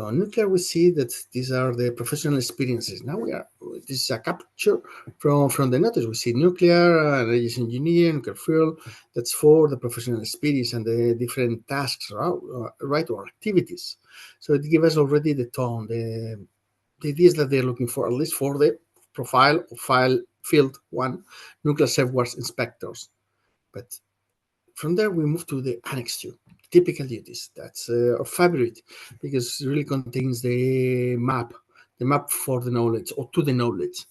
So nuclear, we see that these are the professional experiences. Now this is a capture from the notice. We see nuclear, energy engineer, nuclear fuel. That's for the professional experience and the different tasks, right, or activities. So it gives us already the tone, the ideas that they're looking for, at least for the profile of field one, nuclear safeguards inspectors. But from there, we move to the Annex 2, typical duties. That's our favorite because it really contains the map for the knowledge or to the knowledge.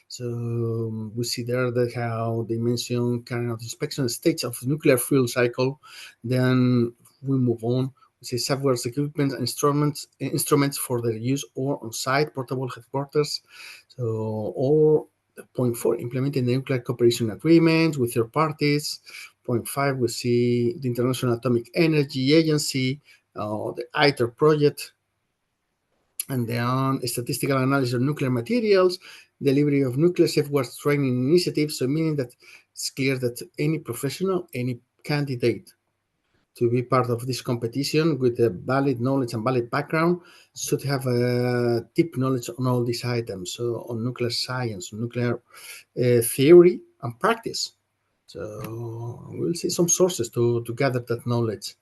So we see there that how they mention carrying out inspection states of nuclear fuel cycle. Then we move on. We say safeguards equipment and instruments for their use or on-site portable headquarters. So or point 4, implementing the nuclear cooperation agreements with third parties. Point 5, we see the International Atomic Energy Agency, the ITER project, and then statistical analysis of nuclear materials, delivery of nuclear safeguards training initiatives. So meaning that it's clear that any professional, any candidate to be part of this competition with a valid knowledge and valid background should have a deep knowledge on all these items, so on nuclear science, nuclear theory and practice. So we'll see some sources to gather that knowledge.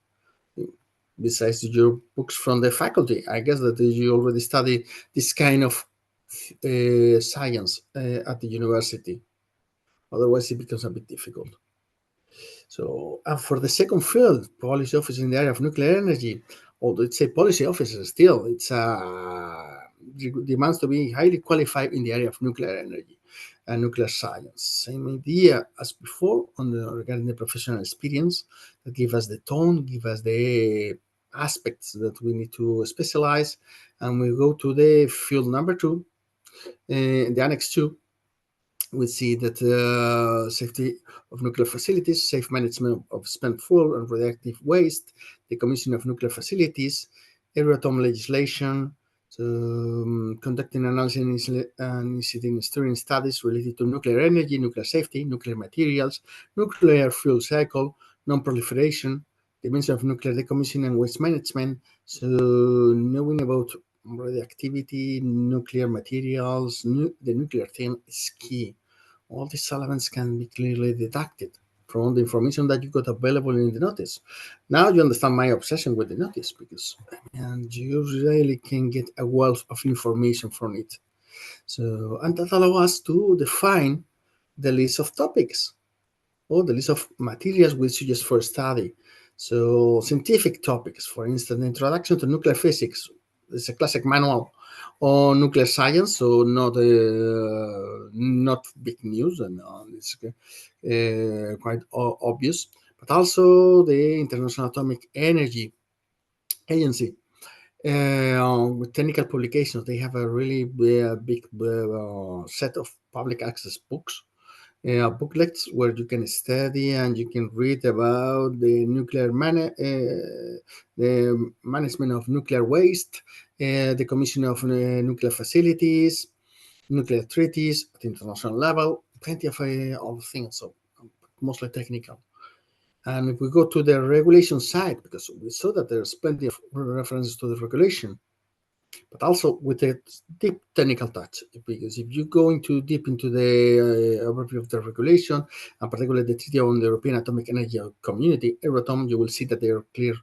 Besides your books from the faculty, I guess that you already study this kind of science at the university. Otherwise, it becomes a bit difficult. So, and for the second field, policy office in the area of nuclear energy, although it's a policy officer still, it's demands to be highly qualified in the area of nuclear energy and nuclear science. Same idea as before regarding the professional experience that give us the tone, give us the aspects that we need to specialize. And we go to the field number 2, the Annex 2. We see that safety of nuclear facilities, safe management of spent fuel and radioactive waste, the commissioning of nuclear facilities, Euratom legislation, so, conducting analysis and initiating steering studies related to nuclear energy, nuclear safety, nuclear materials, nuclear fuel cycle, non-proliferation, dimension of nuclear decommissioning and waste management. So knowing about radioactivity, nuclear materials, the nuclear theme is key. All these elements can be clearly deducted from the information that you got available in the notice. Now you understand my obsession with the notice because you really can get a wealth of information from it. So, and that allows us to define the list of topics or the list of materials we suggest for study. So, scientific topics, for instance, Introduction to Nuclear Physics. It's a classic manual on nuclear science, so not big news, and it's quite obvious. But also the International Atomic Energy Agency with technical publications. They have a really big set of public access books. Booklets where you can study and you can read about the the management of nuclear waste, the commission of nuclear facilities, nuclear treaties at international level, plenty of things, so mostly technical. And if we go to the regulation side, because we saw that there's plenty of references to the regulation, but also with a deep technical touch, because if you go deep into the overview of the regulation, and particularly the Treaty on the European Atomic Energy Community, Euratom, you will see that there are clear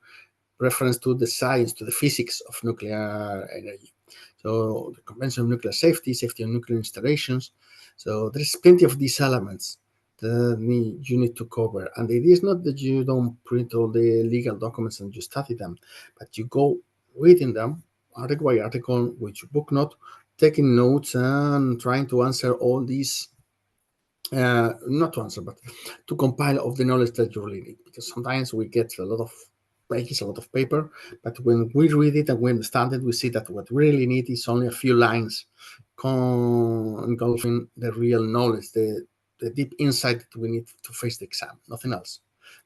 reference to the science, to the physics of nuclear energy. So the Convention of Nuclear Safety, safety of nuclear installations. So there's plenty of these elements that you need to cover. And the idea is not that you don't print all the legal documents and you study them, but you go reading them article by article with your book note, taking notes and trying to answer all these, not to answer, but to compile of the knowledge that you really need. Because sometimes we get a lot of pages, a lot of paper, but when we read it and we understand it, we see that what we really need is only a few lines engulfing the real knowledge, the deep insight that we need to face the exam, nothing else.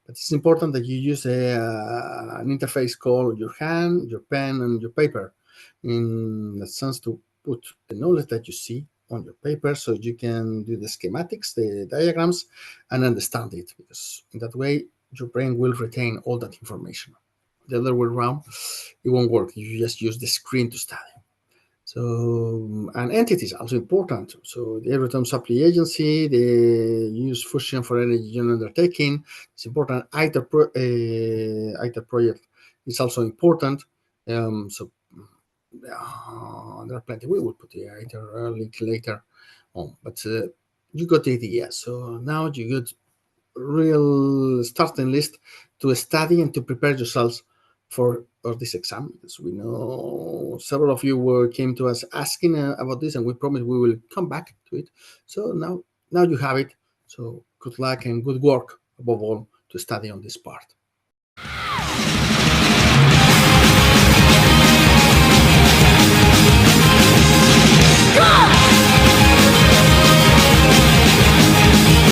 But it's important that you use an interface called your hand, your pen, and your paper, in the sense to put the knowledge that you see on your paper so you can do the schematics, the diagrams, and understand it, because in that way your brain will retain all that information. the other way around, it won't work. You just use the screen to study. So, and entities also important. So the Everytime Supply Agency, the use Fusion for Energy Undertaking, it's important. ITER project is also important. So there are plenty. We will put the ITER link later on, but you got the idea. So now you got real starting list to study and to prepare yourselves for this exam, because we know several of you came to us asking about this, and we promise we will come back to it. So now you have it. So good luck and good work above all to study on this part.